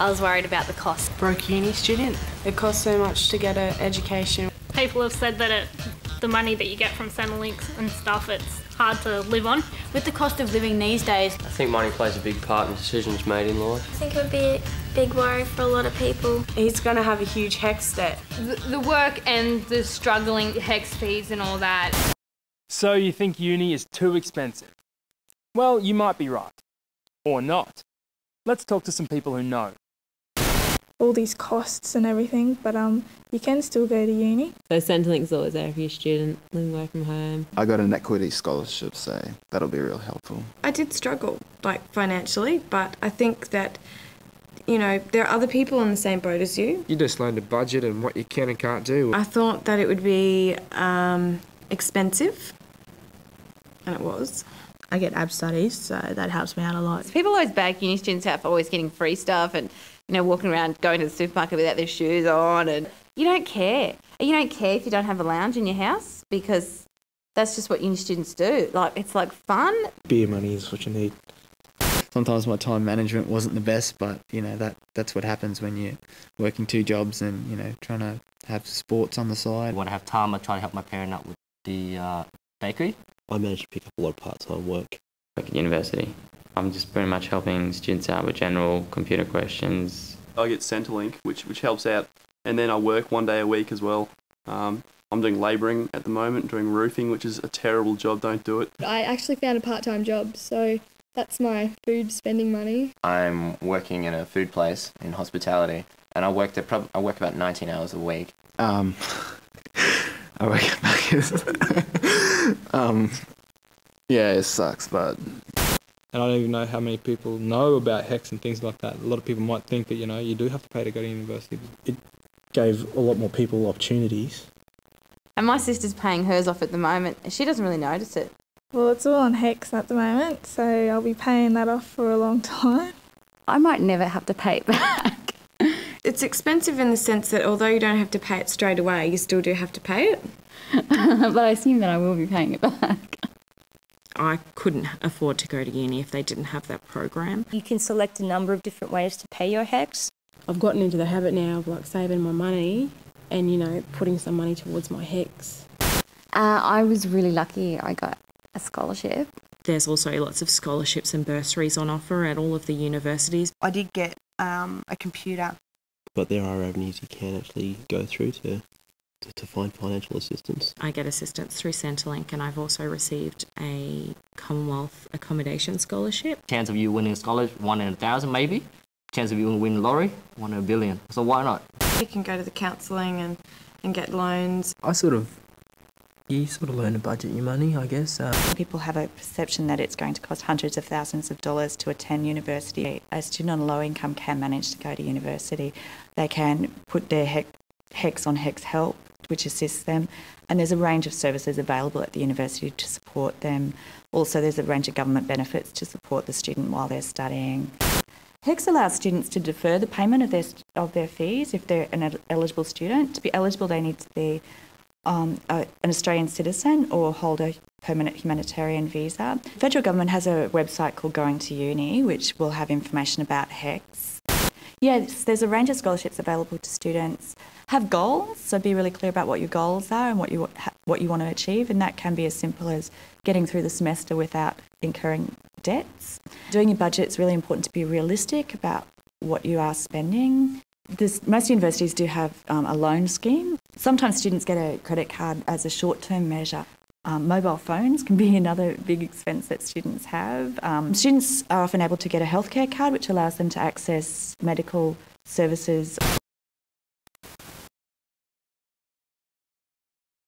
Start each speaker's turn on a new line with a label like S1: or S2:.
S1: I was worried about the cost.
S2: Broke uni student. It costs so much to get an education.
S3: People have said that the money that you get from Centrelink and stuff, it's hard to live on.
S1: With the cost of living these days,
S4: I think money plays a big part in decisions made in life.
S5: I think it would be a big worry for a lot of people.
S2: He's going to have a huge HECS debt.
S6: The work and the struggling HECS fees and all that.
S7: So you think uni is too expensive? Well, you might be right. Or not. Let's talk to some people who know.
S8: All these costs and everything, but you can still go to uni.
S9: So Centrelink's always there if you're a student living away from home.
S10: I got an equity scholarship, so that'll be real helpful.
S11: I did struggle, financially, but I think that, there are other people in the same boat as you.
S12: You just learn to budget and what you can and can't do.
S11: I thought that it would be expensive, and it was.
S13: I get ab studies, so that helps me out a lot.
S14: People always bag uni students out for always getting free stuff and, walking around going to the supermarket without their shoes on, and you don't care. You don't care if you don't have a lounge in your house because that's just what uni students do. It's fun.
S12: Beer money is what you need.
S15: Sometimes my time management wasn't the best, but, that's what happens when you're working two jobs and, trying to have sports on the side.
S4: When I have time, I try to help my parent out with the bakery.
S16: I managed to pick up a lot of part-time work.
S17: At university, I'm just pretty much helping students out with general computer questions.
S18: I get Centrelink, which helps out, and then I work 1 day a week as well. I'm doing labouring at the moment, doing roofing, which is a terrible job, don't do it.
S19: I actually found a part-time job, so that's my food spending money.
S20: I'm working in a food place in hospitality, and I work about 19 hours a week.
S10: I work at Macca's. Yeah, it sucks, but...
S12: And I don't even know how many people know about HECS and things like that. A lot of people might think that, you do have to pay to go to university. It gave a lot more people opportunities.
S14: And my sister's paying hers off at the moment. She doesn't really notice it.
S8: Well, it's all on HECS at the moment, so I'll be paying that off for a long time.
S1: I might never have to pay it back.
S11: It's expensive in the sense that although you don't have to pay it straight away, you still do have to pay it.
S1: But I assume that I will be paying it back.
S2: I couldn't afford to go to uni if they didn't have that program.
S5: You can select a number of different ways to pay your HECS.
S7: I've gotten into the habit now of saving my money and, putting some money towards my HECS.
S1: I was really lucky. I got a scholarship.
S2: There's also lots of scholarships and bursaries on offer at all of the universities.
S4: I did get a computer.
S16: But there are avenues you can actually go through to find financial assistance.
S2: I get assistance through Centrelink, and I've also received a Commonwealth accommodation scholarship.
S4: Chance of you winning a scholarship, 1 in 1,000 maybe. Chance of you winning a lottery, 1 in a billion. So why not?
S11: You can go to the counselling and get loans.
S15: You learn to budget your money, I guess.
S9: People have a perception that it's going to cost hundreds of thousands of dollars to attend university. A student on low income can manage to go to university. They can put their HECS on HECS Help, which assists them, and there's a range of services available at the university to support them. Also, there's a range of government benefits to support the student while they're studying. HECS allows students to defer the payment of their fees if they're an eligible student. To be eligible, they need to be an Australian citizen or hold a permanent humanitarian visa. The federal government has a website called Going to Uni, which will have information about HECS. Yes, there's a range of scholarships available to students. Have goals, so be really clear about what your goals are and what you want to achieve, and that can be as simple as getting through the semester without incurring debts. Doing your budget is really important to be realistic about what you are spending. Most universities do have a loan scheme. Sometimes students get a credit card as a short-term measure. Mobile phones can be another big expense that students have. Students are often able to get a healthcare card, which allows them to access medical services.